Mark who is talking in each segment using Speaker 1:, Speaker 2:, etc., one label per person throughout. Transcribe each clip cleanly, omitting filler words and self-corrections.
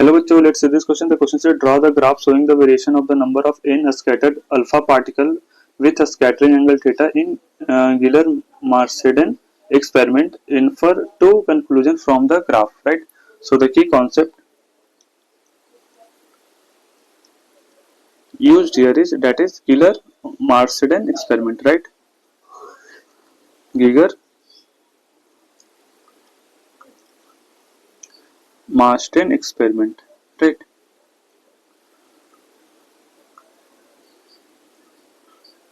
Speaker 1: Hello bachcho, let's see this question. The question says draw the graph showing the variation of the number of n scattered alpha particle with a scattering angle theta in Giller-Marsden experiment. Infer two conclusions from the graph, right? So the key concept used here is that is Giller-Marsden experiment, right? Giller-Marsden experiment, right?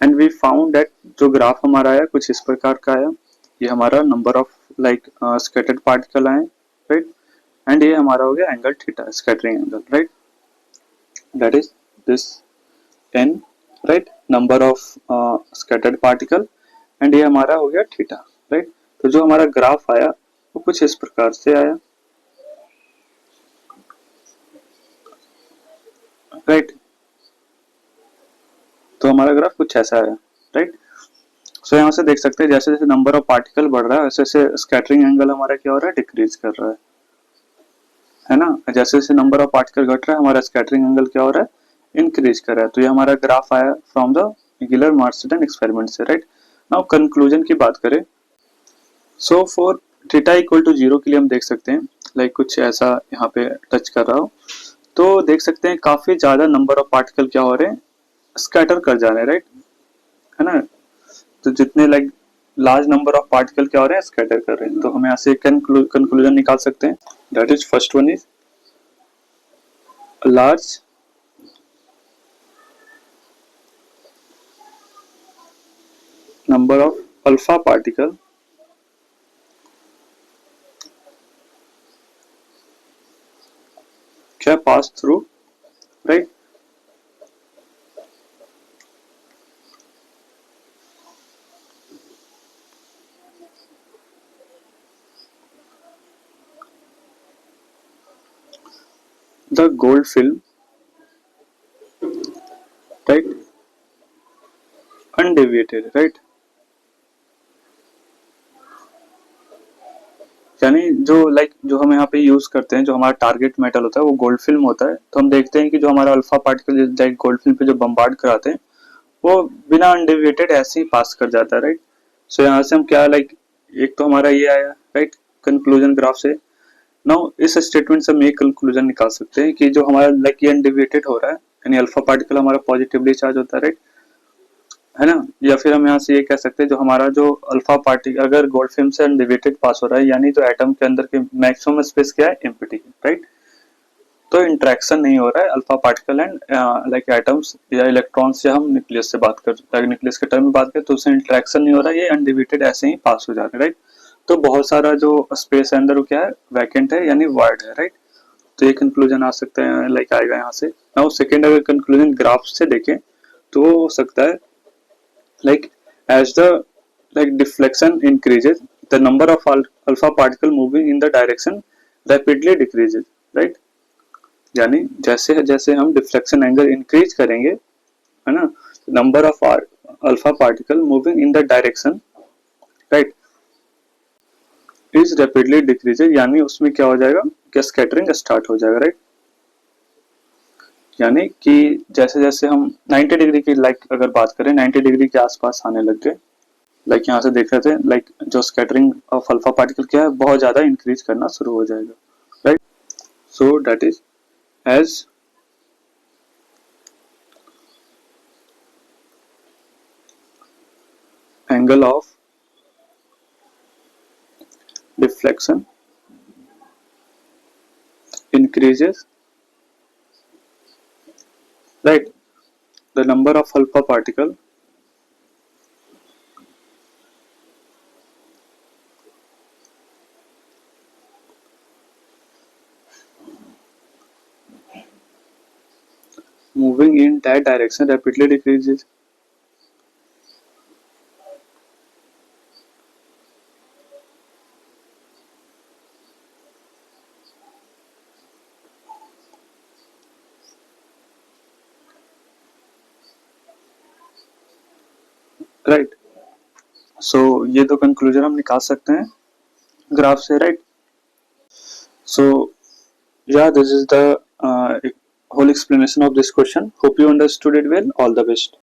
Speaker 1: And we found that जो graph हमारा आया कुछ इस प्रकार का आया, ये हमारा number of like scattered particle आए, राइट, एंड ये हमारा हो गया angle theta, scattering angle, right, that is this n, right, number of scattered particle, and ये हमारा हो गया थीटा, राइट। तो जो हमारा ग्राफ आया वो कुछ इस प्रकार से आया, राइट, तो हमारा ग्राफ कुछ ऐसा आया, राइट। सो यहाँ से देख सकते हैं जैसे जैसे नंबर ऑफ पार्टिकल बढ़ रहा है वैसे वैसे स्कैटरिंग एंगल हमारा क्या हो रहा है, डिक्रीज कर रहा है ना। जैसे जैसे नंबर ऑफ पार्टिकल घट रहा है हमारा स्कैटरिंग एंगल क्या हो रहा है, इंक्रीज कर रहा है। तो ये हमारा ग्राफ आया फ्रॉम द गिलर-मार्सडेन एक्सपेरिमेंट से, राइट। नाउ कंक्लूजन की बात करें, so for theta equal to 0 के लिए हम देख सकते हैं लाइक कुछ ऐसा यहाँ पे टच कर रहा हो, तो देख सकते हैं काफी ज्यादा नंबर ऑफ पार्टिकल क्या हो रहे हैं, स्कैटर कर जा रहे हैं, राइट, है ना। तो जितने like large number of particle क्या हो रहे हैं, स्कैटर कर रहे हैं। तो हम यहाँ से कंक्लूजन निकाल सकते हैं, that is first one is large number of alpha particle क्या pass through, right, the gold film, right, undeviated, right, यानी जो लाइक जो हम यहाँ पे यूज करते हैं, जो हमारा टारगेट मेटल होता है वो गोल्ड फिल्म होता है। तो हम देखते हैं कि जो हमारा alpha particle like gold film पे जो बम्बार्ड कराते हैं वो बिना अनडेविएटेड ऐसे ही पास कर जाता है, राइट। सो यहाँ से हम क्या लाइक एक तो हमारा ये आया, राइट, कंक्लूजन ग्राफ से। नाउ इस स्टेटमेंट से हम एक कंक्लूजन निकाल सकते हैं कि जो हमारा लाइक ये अनडेविएटेड हो रहा है यानी अल्फा पार्टिकल हमारा पॉजिटिवली चार्ज होता है, राइट, है ना। या फिर हम यहाँ से ये कह सकते हैं जो हमारा जो अल्फा पार्टिकल अगर गोल्ड फिल्म से अनडिविएटेड पास हो रहा है यानी तो एटम के अंदर के मैक्सिमम स्पेस क्या है, एम्प्टी, राइट। तो इंटरेक्शन नहीं हो रहा है alpha particle and like atoms या इलेक्ट्रॉन्स, या हम न्यूक्लियस से बात कर न्यूक्लियस के टर्म में बात करें तो उससे इंटरेक्शन नहीं हो रहा है, ये अनडिविएटेड ऐसे ही पास हो जा रहा है, राइट। तो बहुत सारा जो स्पेस है अंदर वो क्या है, वैकेंट है यानी वार्ड है, राइट। तो ये कंक्लूजन आ सकता है लाइक आएगा यहाँ से। नाउ सेकेंड अगर कंक्लूजन ग्राफ से देखें तो हो सकता है like as the like deflection increases the number of alpha particle moving in the direction rapidly decreases, right, यानी जैसे जैसे हम डिफ्लेक्शन एंगल इंक्रीज करेंगे, है ना, number of alpha particle moving in the direction, right, is rapidly decreases, यानी उसमें क्या हो जाएगा कि स्कैटरिंग स्टार्ट हो जाएगा, राइट। यानी कि जैसे जैसे हम 90 डिग्री की लाइक अगर बात करें 90 डिग्री के आसपास आने लग गए, लाइक यहाँ से देख रहे थे लाइक जो स्कैटरिंग ऑफ अल्फा पार्टिकल क्या है बहुत ज्यादा इंक्रीज करना शुरू हो जाएगा, right. So that is as angle of deflection increases, right, the number of alpha particle moving in that direction rapidly decreases, right. So ये दो कंक्लूजन हम निकाल सकते हैं ग्राफ से, right. So Yeah, this is the whole explanation of this question. Hope you understood it well. All the best.